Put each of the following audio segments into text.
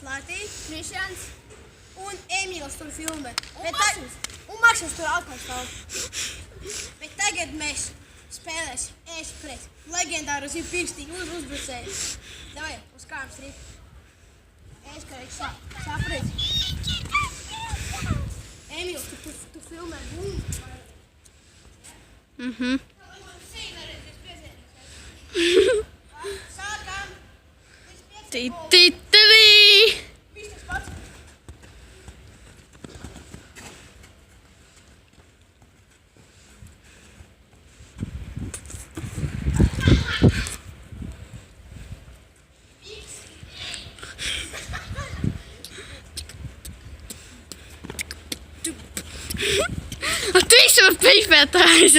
Latvijas, Krišjāns un Emīls tur filmē. un Un Maksas tur atpakaļ stāv. Bet tagad mēs spēlēsim es pret leģendāru zivpirkstiņu uzbrucēju. Davai, uz kājām strīp. Es kā reiz saprīt. Emīls, tu filmē bumbu. Sākām. Tī. Viss tas pats. Tu esi var pīpētājs.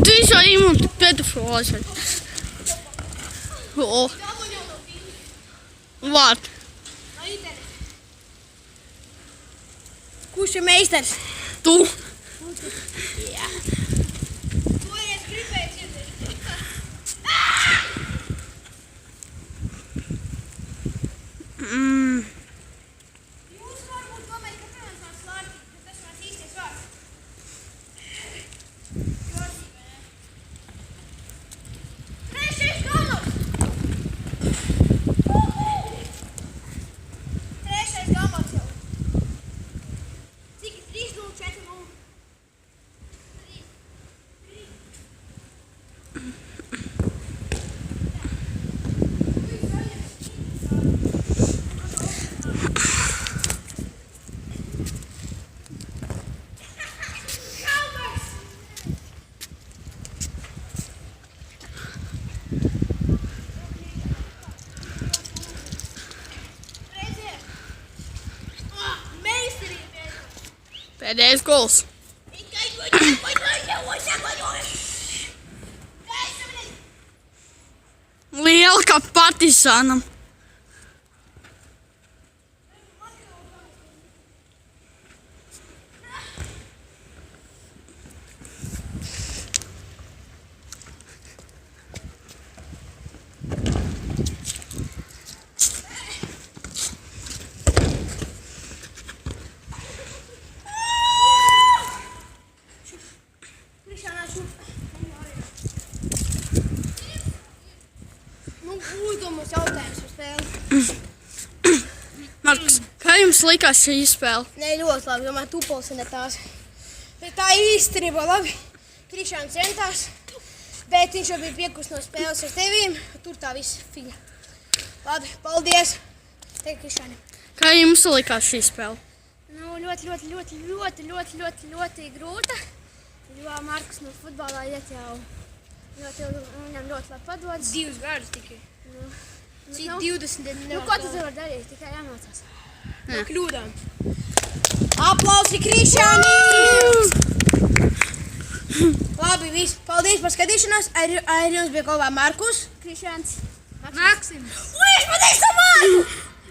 Tu esi var iemand pedofils. Oh. What? Kurš ir meistars? Tu. Jā. Toreiz gribēju iedēt. Jūs varbūt domājat, ka tas nav slārki, bet tas mans īstais vārds. Trešais galops! Trešais galops jau. Cik ir 3-0-4-0? Pēdējais gols. Liela kā partizānam. Uzdomus jautājums par spēli. Markus, kā jums likās šī spēle? Nē, ļoti labi, domāju, tupols ne tās. Bet tā īstenībā labi. Krišāns centās, bet viņš jau bija piekust no spēles ar tevīm. Tur tā viss fiņa. Labi, paldies. Teik Krišānim. Kā jums likās šī spēle? Nu, ļoti grūta, jo Markus no futbolā iet jau viņam ļoti labi padodas. 2 gadus tikai. Cik 20 Nu, ko tu var darīt? Tikai jāmācās. No kļūdām. Aplausi Krišānim! Labi, viss. Paldies par skatīšanos. Ar jums bija kopā Markus. Krišjāns. Maksims. Viņš pateica vārdu!